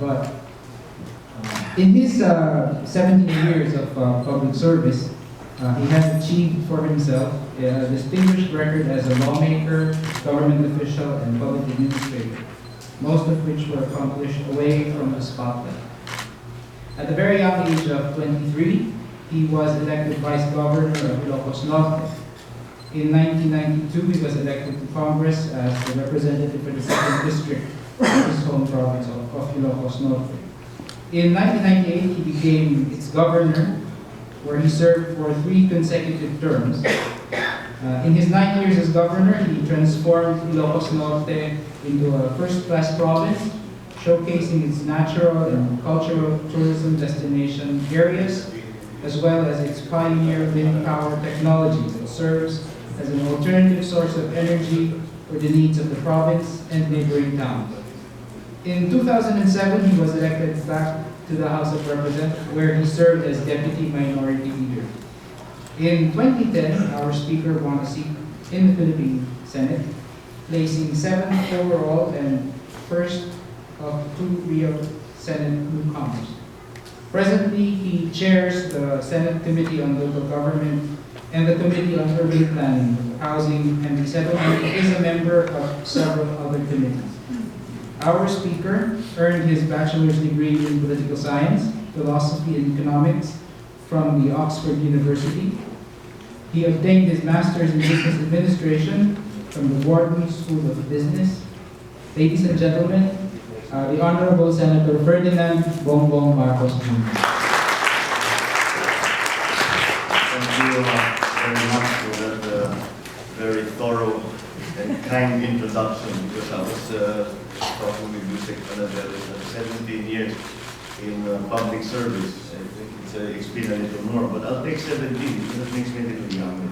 but in his 17 years of public service, he has achieved for himself a distinguished record as a lawmaker, government official, and public administrator, most of which were accomplished away from the spotlight. At the very young age of 23, he was elected Vice Governor of Ilocos Norte. In 1992, he was elected to Congress as the representative for the 2nd District of his home province of Ilocos Norte. In 1998, he became its governor, where he served for 3 consecutive terms. In his 9 years as governor, he transformed Ilocos Norte into a first-class province, showcasing its natural and cultural tourism destination areas, as well as its pioneer wind power technology that serves as an alternative source of energy for the needs of the province and neighboring towns. In 2007, he was elected back to the House of Representatives, where he served as Deputy Minority Leader. In 2010, our Speaker won a seat in the Philippine Senate, placing 7th overall and first of 2 real Senate newcomers. Presently, he chairs the Senate Committee on Local Government and the Committee on Urban Planning, Housing, and Resettlement. He is a member of several other committees. Our Speaker earned his bachelor's degree in political science, philosophy, and economics from the Oxford University. He obtained his master's in business administration from the Wharton School of Business. Ladies and gentlemen, the Honorable Senator Ferdinand Bongbong Marcos Jr. Thank you very much for that very thorough and kind introduction, because I was talking with Yusek Panadero, 17 years in public service. I think it's been a little more, but I'll take 17 because that makes me a little younger.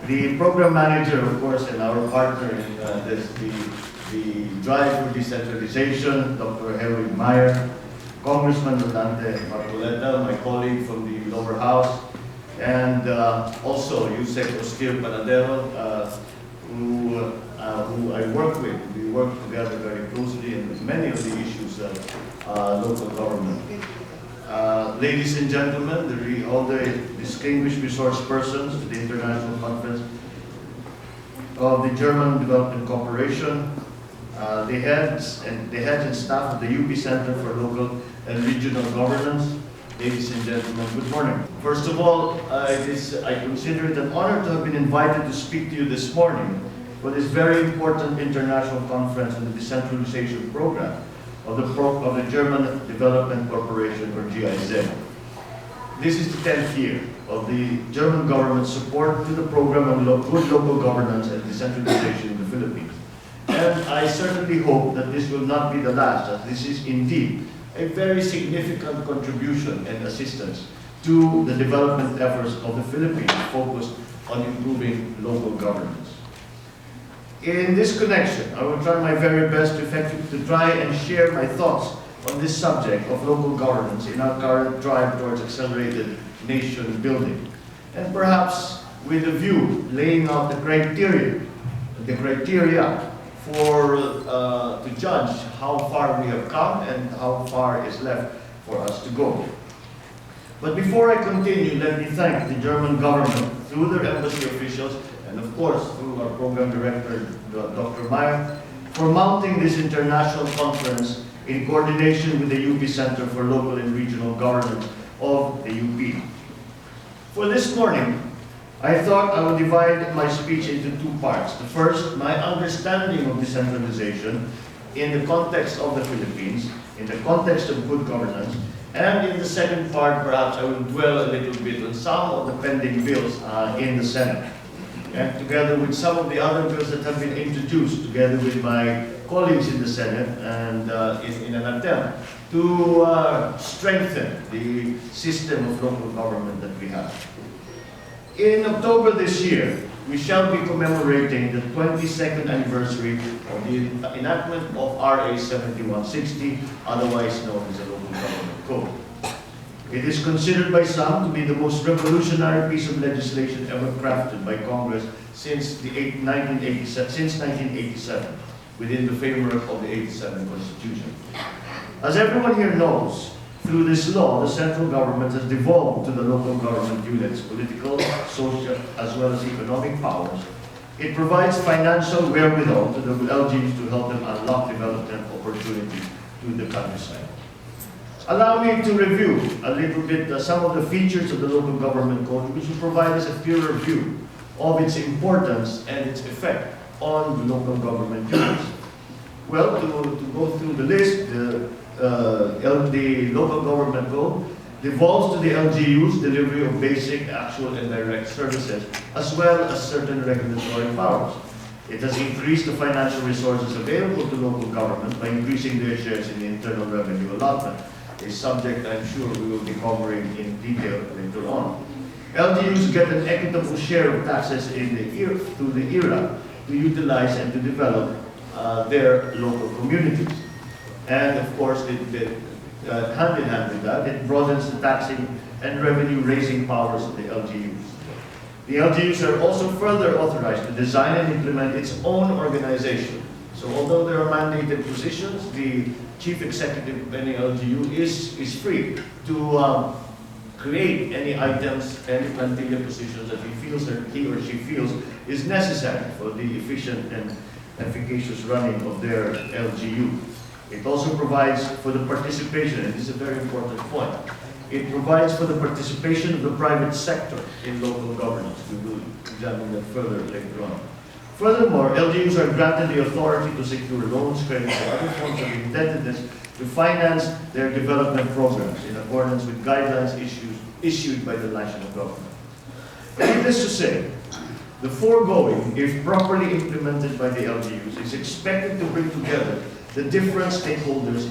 The program manager, of course, and our partner in the drive for decentralization, Dr. Herwin Meyer, Congressman Rodante Marcoleta, my colleague from the lower house, and also Yusek Ostir Panadero, who I work with. We work together very closely in many of the issues of local government. Ladies and gentlemen, all the distinguished resource persons at the International Conference of the German Development Corporation, the heads and staff of the UP Center for Local and Regional Governance, ladies and gentlemen, good morning. First of all, I consider it an honor to have been invited to speak to you this morning for this very important international conference on the decentralization program of the German Development Corporation, or GIZ. This is the 10th year of the German government's support to the program on good local governance and decentralization in the Philippines. And I certainly hope that this will not be the last, as this is indeed a very significant contribution and assistance to the development efforts of the Philippines focused on improving local governance. In this connection, I will try my very best to try and share my thoughts on this subject of local governance in our current drive towards accelerated nation building, and perhaps with a view laying out the criteria for to judge how far we have come and how far is left for us to go. But before I continue, let me thank the German government through their embassy officials and of course through our program director, Dr. Meyer, for mounting this international conference in coordination with the UP Center for Local and Regional Governance of the UP. For this morning, I thought I would divide my speech into 2 parts. The first, my understanding of decentralization in the context of the Philippines, in the context of good governance, and in the second part, perhaps I will dwell a little bit on some of the pending bills in the Senate, and together with some of the other bills that have been introduced, together with my colleagues in the Senate, and in an attempt to strengthen the system of local government that we have. In October this year, we shall be commemorating the 22nd anniversary of the enactment of RA 7160, otherwise known as the Local Government Code. It is considered by some to be the most revolutionary piece of legislation ever crafted by Congress since 1987. within the framework of the 87 Constitution. As everyone here knows, through this law, the central government has devolved to the local government units political, social, as well as economic powers. It provides financial wherewithal to the LGUs to help them unlock development opportunities to the countryside. Allow me to review a little bit some of the features of the local government code, which will provide us a clearer view of its importance and its effect on the local government units. Well, to go through the list, the local government code devolves to the LGUs delivery of basic, actual, and direct services, as well as certain regulatory powers. It has increased the financial resources available to local government by increasing their shares in the internal revenue allotment, a subject I'm sure we will be covering in detail later on. LGUs get an equitable share of taxes through the era to utilize and to develop their local communities. And of course, hand in hand with that, it broadens the taxing and revenue-raising powers of the LGUs. The LGUs are also further authorized to design and implement its own organization. So although there are mandated positions, the chief executive of any LGU is free to create any items, any plantilla positions that he or she feels is necessary for the efficient and efficacious running of their LGU. It also provides for the participation, and this is a very important point, it provides for the participation of the private sector in local governance. We will examine that further later on. Furthermore, LGUs are granted the authority to secure loans, credits, or other forms of indebtedness to finance their development programs in accordance with guidelines issued by the national government. Needless to say, the foregoing, if properly implemented by the LGUs, is expected to bring together the different stakeholders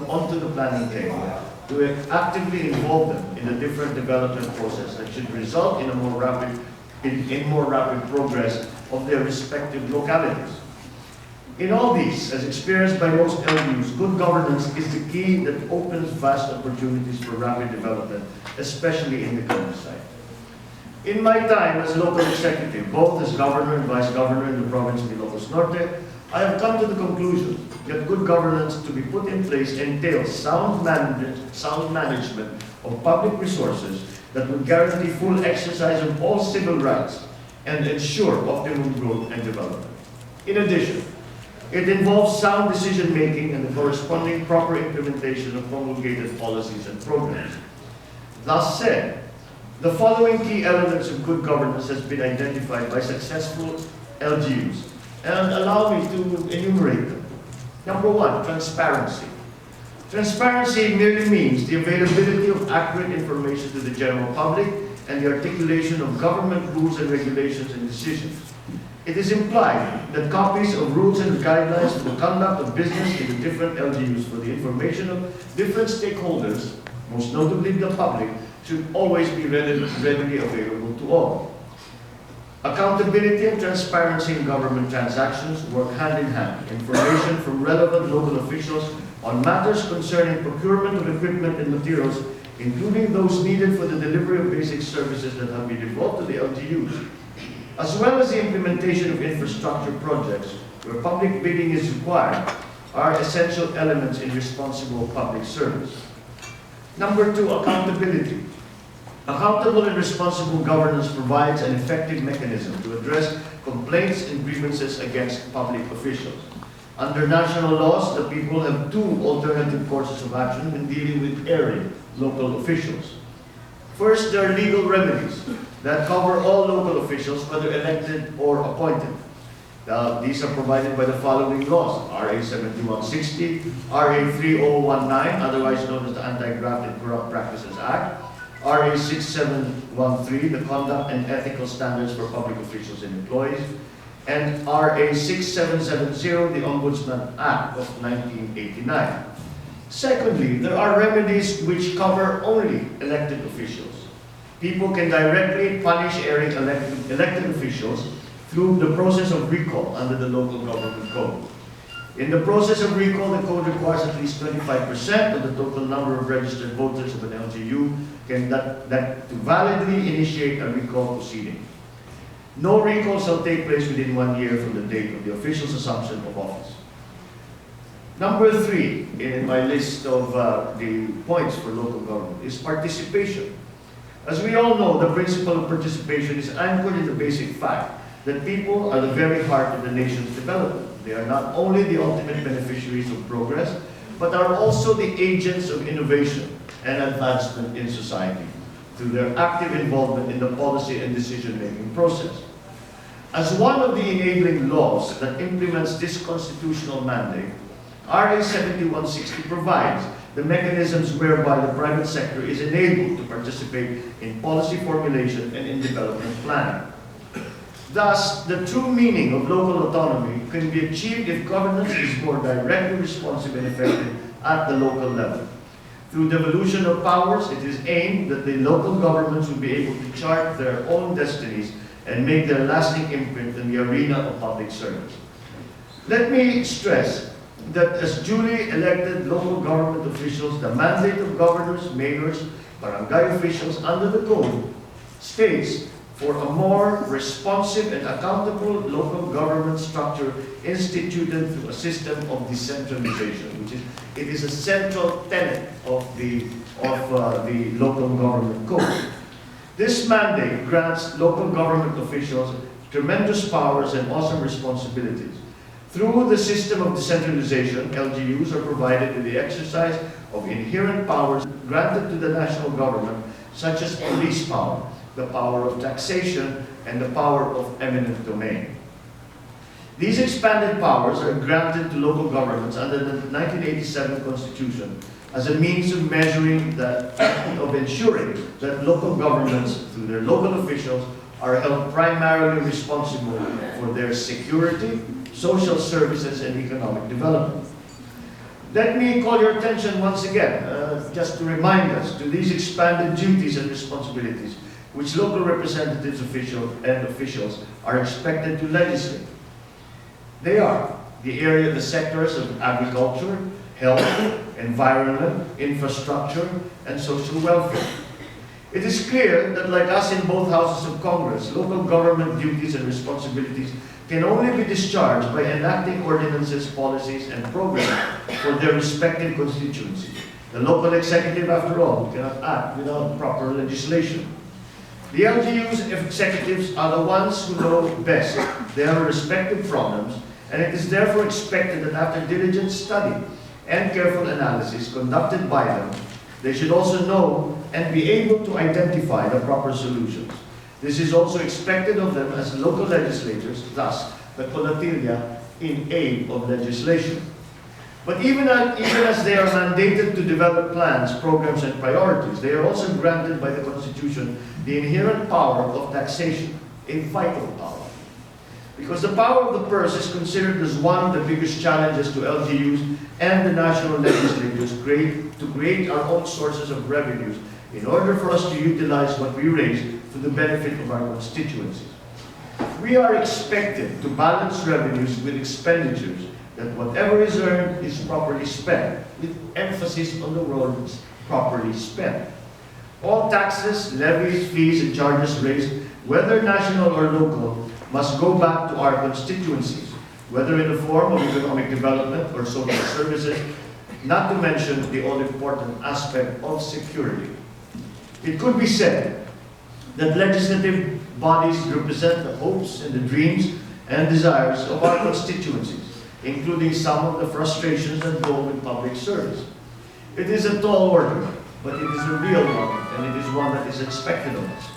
onto the planning table to actively involve them in the different development process that should result in more rapid progress of their respective localities. In all these, as experienced by most LGUs, good governance is the key that opens vast opportunities for rapid development, especially in the countryside. In my time as local executive, both as governor and vice governor in the province of Ilocos Norte, I have come to the conclusion that good governance to be put in place entails sound management of public resources that will guarantee full exercise of all civil rights and ensure optimum growth and development. In addition, it involves sound decision-making and the corresponding proper implementation of promulgated policies and programs. Thus said, the following key elements of good governance has been identified by successful LGUs, and allow me to enumerate them. Number one, transparency. Transparency merely means the availability of accurate information to the general public and the articulation of government rules and regulations and decisions. It is implied that copies of rules and guidelines for the conduct of business in the different LGUs for the information of different stakeholders, most notably the public, should always be readily available to all. Accountability and transparency in government transactions work hand in hand. Information from relevant local officials on matters concerning procurement of equipment and materials, including those needed for the delivery of basic services that have been devolved to the LGUs, as well as the implementation of infrastructure projects where public bidding is required, are essential elements in responsible public service. Number two, accountability. Accountable and responsible governance provides an effective mechanism to address complaints and grievances against public officials. Under national laws, the people have two alternative courses of action when dealing with erring local officials. First, there are legal remedies that cover all local officials, whether elected or appointed. These are provided by the following laws: RA 7160, RA 3019, otherwise known as the Anti-Graft and Corrupt Practices Act, RA 6713, the Conduct and Ethical Standards for Public Officials and Employees, and RA 6770, the Ombudsman Act of 1989. Secondly, there are remedies which cover only elected officials. People can directly punish erring elected officials through the process of recall under the local government code. In the process of recall, the code requires at least 25% of the total number of registered voters of an LGU to validly initiate a recall proceeding. No recall shall take place within 1 year from the date of the official's assumption of office. Number 3 in my list of the points for local government is participation. As we all know, the principle of participation is anchored in the basic fact that people are the very heart of the nation's development. They are not only the ultimate beneficiaries of progress, but are also the agents of innovation and advancement in society through their active involvement in the policy and decision-making process. As one of the enabling laws that implements this constitutional mandate, RA 7160 provides the mechanisms whereby the private sector is enabled to participate in policy formulation and in development planning. Thus, the true meaning of local autonomy can be achieved if governance is more directly responsive and effective at the local level. Through devolution of powers, it is aimed that the local governments will be able to chart their own destinies and make their lasting imprint in the arena of public service. Let me stress that as duly elected local government officials, the mandate of governors, mayors, barangay officials under the code states for a more responsive and accountable local government structure instituted through a system of decentralization, which is a central tenet of the local government code. This mandate grants local government officials tremendous powers and awesome responsibilities. Through the system of decentralization, LGUs are provided with the exercise of inherent powers granted to the national government, such as police power, the power of taxation, and the power of eminent domain. These expanded powers are granted to local governments under the 1987 Constitution as a means of measuring of ensuring that local governments, through their local officials, are held primarily responsible for their security, social services, and economic development. Let me call your attention once again, just to remind us, to these expanded duties and responsibilities which local representatives officials are expected to legislate. They are the sectors of agriculture, health, environment, infrastructure, and social welfare. It is clear that, like us in both houses of Congress, local government duties and responsibilities can only be discharged by enacting ordinances, policies, and programs for their respective constituencies. The local executive, after all, cannot act without proper legislation. The LGU's executives are the ones who know best their respective problems, and it is therefore expected that after diligent study and careful analysis conducted by them, they should also know and be able to identify the proper solutions. This is also expected of them as local legislators, thus the colatilia in aid of legislation. But even as they are mandated to develop plans, programs, and priorities, they are also granted by the Constitution the inherent power of taxation, a vital power. Because the power of the purse is considered as one of the biggest challenges to LGUs and the national legislatures to create our own sources of revenues in order for us to utilize what we raise for the benefit of our constituencies. We are expected to balance revenues with expenditures, that whatever is earned is properly spent, with emphasis on the words properly spent. All taxes, levies, fees, and charges raised, whether national or local, must go back to our constituencies, whether in the form of economic development or social services, not to mention the all-important aspect of security. It could be said that legislative bodies represent the hopes and the dreams and desires of our constituencies, including some of the frustrations that go with public service. It is a tall order, but it is a real one, and it is one that is expected of us.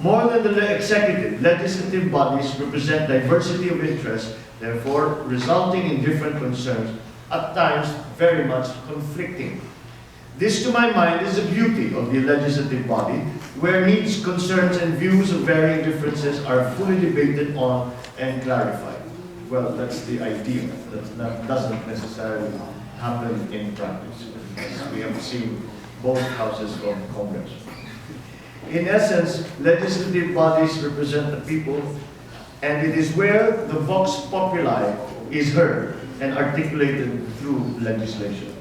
More than the executive, legislative bodies represent diversity of interests, therefore resulting in different concerns, at times very much conflicting. This, to my mind, is the beauty of the legislative body, where needs, concerns, and views of varying differences are fully debated on and clarified. Well, that's the ideal. That doesn't necessarily happen in practice, as we have seen both houses of Congress. In essence, legislative bodies represent the people, and it is where the vox populi is heard and articulated through legislation.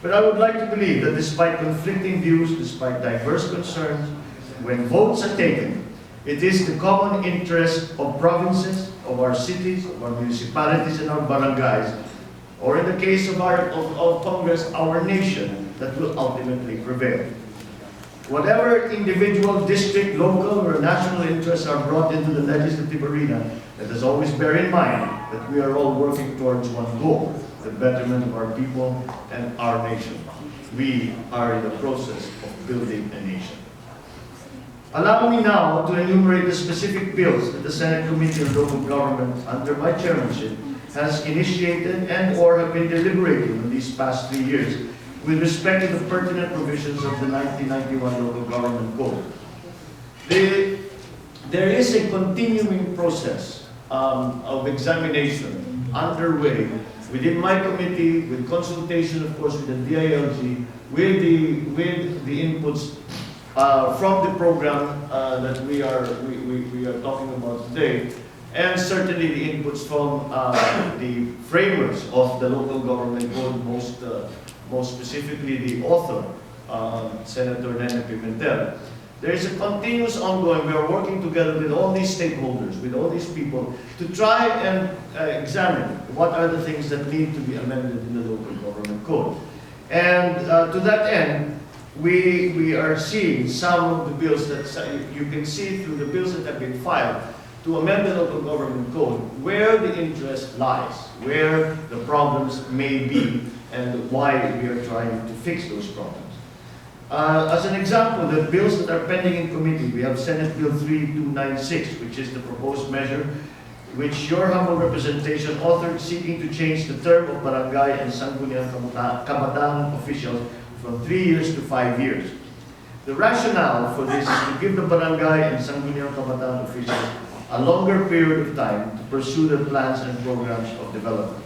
But I would like to believe that despite conflicting views, despite diverse concerns, when votes are taken, it is the common interest of provinces, of our cities, of our municipalities, and our barangays, or in the case of Congress, our nation, that will ultimately prevail. Whatever individual, district, local, or national interests are brought into the legislative arena, let us always bear in mind that we are all working towards one goal, the betterment of our people and our nation. We are in the process of building a nation. Allow me now to enumerate the specific bills that the Senate Committee on Local Government, under my chairmanship, has initiated and or have been deliberating in these past 3 years with respect to the pertinent provisions of the 1991 Local Government Code. There is a continuing process of examination underway within my committee, with consultation, of course, with the DILG, with the inputs from the program that we are talking about today, and certainly the inputs from the framers of the Local Government Code, most specifically the author, Senator Nene Pimentel. There is a continuous ongoing, we are working together with all these stakeholders, with all these people, to try and examine what are the things that need to be amended in the Local Government Code. And to that end, we are seeing some of the bills that you can see through the bills that have been filed to amend the Local Government Code, where the interest lies, where the problems may be, and why we are trying to fix those problems. As an example, the bills that are pending in committee, we have Senate Bill 3296, which is the proposed measure which your humble representation authored, seeking to change the term of barangay and sangguniang kabataan officials from 3 years to 5 years. The rationale for this is to give the barangay and sangguniang kabataan officials a longer period of time to pursue their plans and programs of development.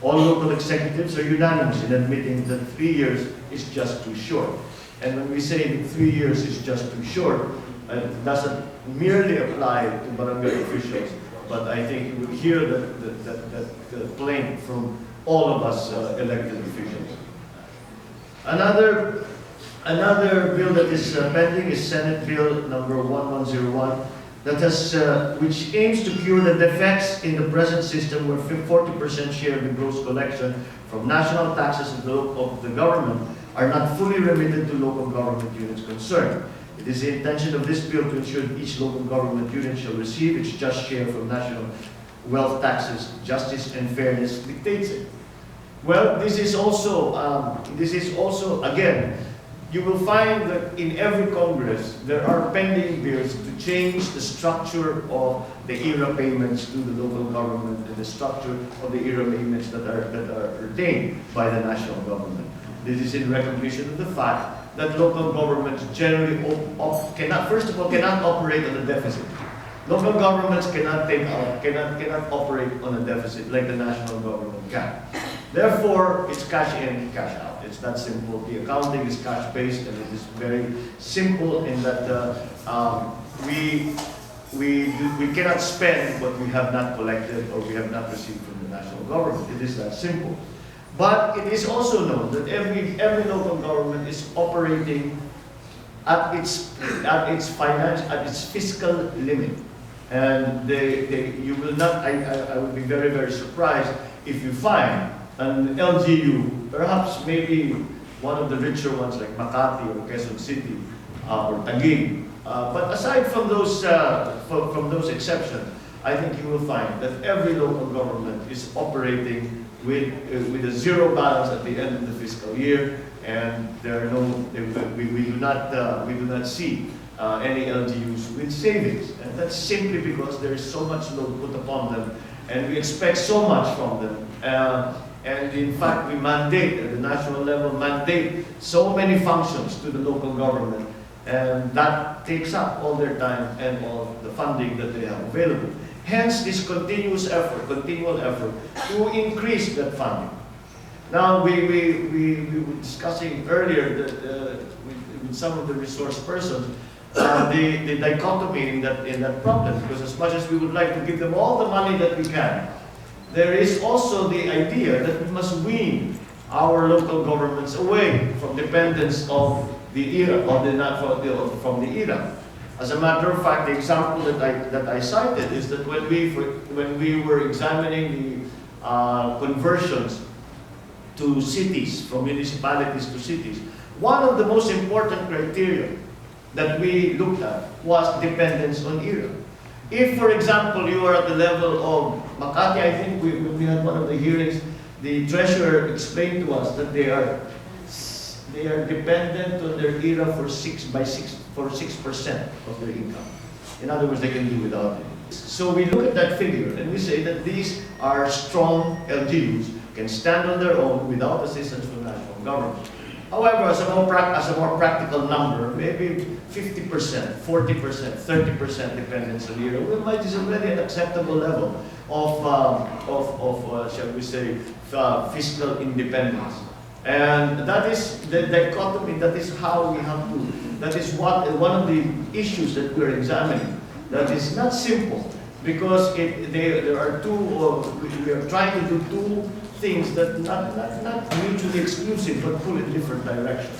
All local executives are unanimous in admitting that 3 years is just too short. And when we say that 3 years is just too short, it doesn't merely apply to barangay officials, but I think you will hear that complaint from all of us elected officials. Another bill that is pending is Senate Bill number 1101, that has, which aims to cure the defects in the present system where 40% share of the gross collection from national taxes of the government are not fully remitted to local government units concerned. It is the intention of this bill to ensure that each local government unit shall receive its just share from national wealth taxes. Justice and fairness dictates it. Well, this is also again, you will find that in every Congress, there are pending bills to change the structure of the ERA payments to the local government and the structure of the ERA payments that are retained by the national government. This is in recognition of the fact that local governments generally cannot operate on a deficit. Local governments cannot operate on a deficit like the national government can. Therefore, it's cash in, cash out. It's that simple. The accounting is cash-based, and it is very simple in that we cannot spend what we have not collected or we have not received from the national government. It is that simple. But it is also known that every local government is operating at its fiscal limit, and you will not. I would be very, very surprised if you find an LGU, perhaps maybe one of the richer ones like Makati or Quezon City or Taguig. But aside from those exceptions, I think you will find that every local government is operating with a zero balance at the end of the fiscal year, and we do not see any LGUs with savings, and that's simply because there is so much load put upon them, and we expect so much from them. And in fact, we mandate, at the national level, so many functions to the local government, and that takes up all their time and all the funding that they have available. Hence, this continual effort to increase that funding. Now, we were discussing earlier that, with some of the resource persons, the dichotomy in that problem, because as much as we would like to give them all the money that we can, there is also the idea that we must wean our local governments away from dependence of the ERA, from the ERA. As a matter of fact, the example that I cited is that when we were examining the conversions to cities, from municipalities to cities, one of the most important criteria that we looked at was dependence on era. If, for example, you are at the level of Makati, I think we had one of the hearings, the treasurer explained to us that they are dependent on their era for 6% of their income. In other words, they can do without it. So we look at that figure and we say that these are strong LGUs, can stand on their own without assistance from national government. However, as a more practical number, maybe 50%, 40%, 30% dependence on era, which is already an acceptable level of shall we say, fiscal independence. And that is the dichotomy, that is how we have to, that is one of the issues that we're examining. That is not simple, because there are two, we are trying to do two things that not mutually exclusive, but pull in different directions.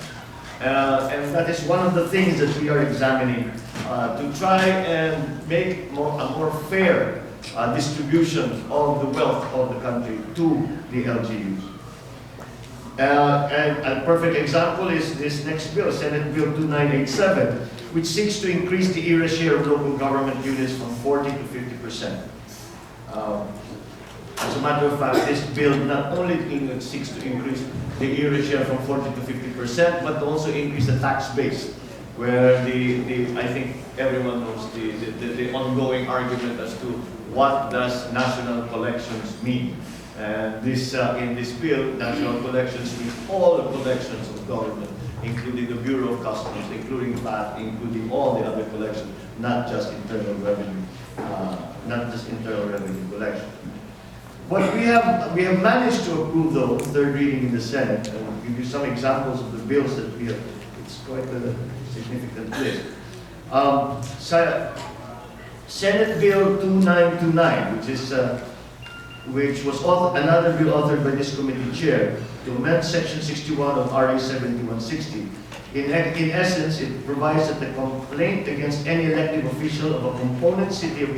And that is one of the things that we are examining to try and make a more fair distribution of the wealth of the country to the LGUs. And a perfect example is this next bill, Senate Bill 2987, which seeks to increase the era share of local government units from 40 to 50%. As a matter of fact, this bill not only seeks to increase the era share from 40 to 50%, but also increase the tax base, where I think everyone knows the ongoing argument as to what does national collections mean. And this, in this bill, national collections means all the collections of government, including the Bureau of Customs, including VAT, including all the other collections, not just internal revenue, collection. But we have managed to approve, though, third reading in the Senate, and I'll give you some examples of the bills that we have. It's quite a significant list. Senate Bill 2929, which was another bill authored by this committee chair to amend Section 61 of RA 7160. In essence, it provides that the complaint against any elective official of a component city or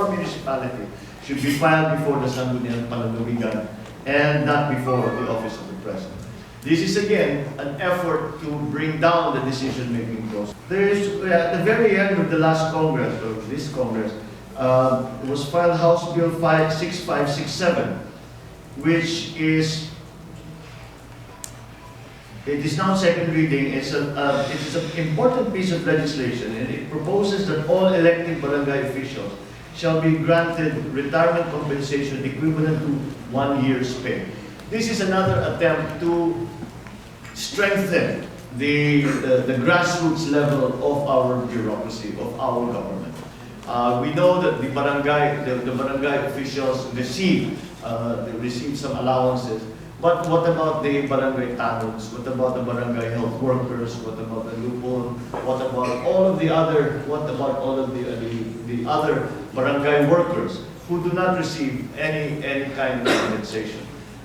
municipality should be filed before the Sangguniang Panlalawigan and not before the office of the President. This is again an effort to bring down the decision-making process. There is, at the very end of the last Congress, or this Congress, was filed House Bill 6567, which is, it is now second reading. It is an important piece of legislation, and it proposes that all elected barangay officials shall be granted retirement compensation equivalent to 1 year's pay. This is another attempt to strengthen the grassroots level of our bureaucracy, of our government. We know that the barangay officials receive some allowances, but what about the barangay tanons? What about the barangay health workers? What about the lupon? What about all of the other? What about all of the other barangay workers who do not receive any kind of compensation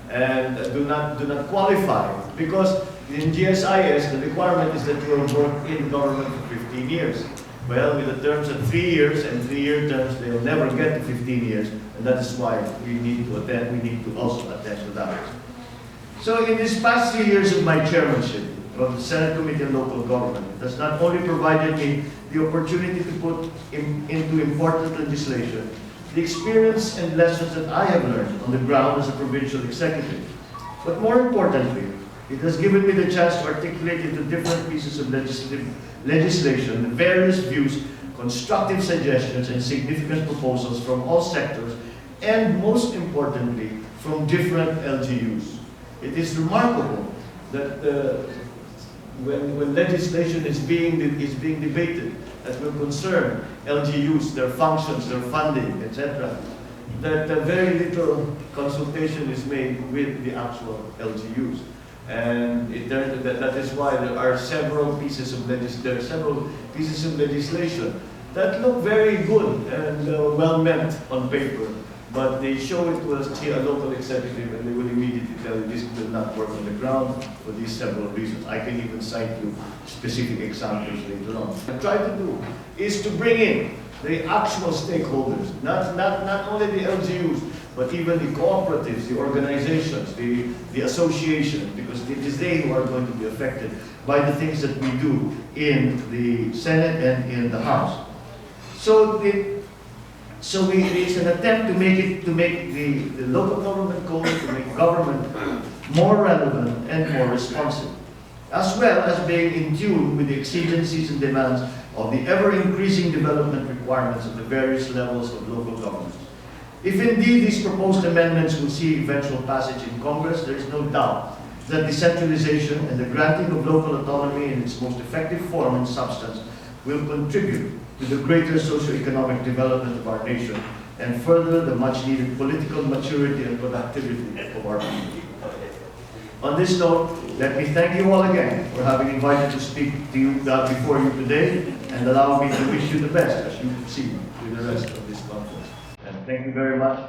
and do not qualify, because in GSIS the requirement is that you have worked in government for 15 years. Well, with the terms of 3 years and 3-year terms, they will never get to 15 years, and that is why we need to also attend to that. So in these past 3 years of my chairmanship of the Senate Committee on Local Government, it has not only provided me the opportunity to put into important legislation the experience and lessons that I have learned on the ground as a provincial executive, but more importantly, it has given me the chance to articulate into different pieces of legislation the various views, constructive suggestions, and significant proposals from all sectors, and most importantly, from different LGUs. It is remarkable that when legislation is being debated that will concern LGUs, their functions, their funding, etc., that very little consultation is made with the actual LGUs. And that is why there are several pieces of legislation that look very good and well meant on paper, but they show it to a local executive and they will immediately tell you this will not work on the ground for these several reasons. I can even cite you specific examples later on. What I try to do is to bring in the actual stakeholders, not only the LGUs, but even the cooperatives, the organizations, the associations, because it is they who are going to be affected by the things that we do in the Senate and in the House. So it's an attempt to make the local government code, to make government more relevant and more responsive, as well as being in tune with the exigencies and demands of the ever-increasing development requirements of the various levels of local government. If indeed these proposed amendments will see eventual passage in Congress, there is no doubt that decentralization and the granting of local autonomy in its most effective form and substance will contribute to the greater socio-economic development of our nation and further the much-needed political maturity and productivity of our people. On this note, let me thank you all again for having invited to speak to you before you today, and allow me to wish you the best as you proceed with the rest of this conference. And thank you very much.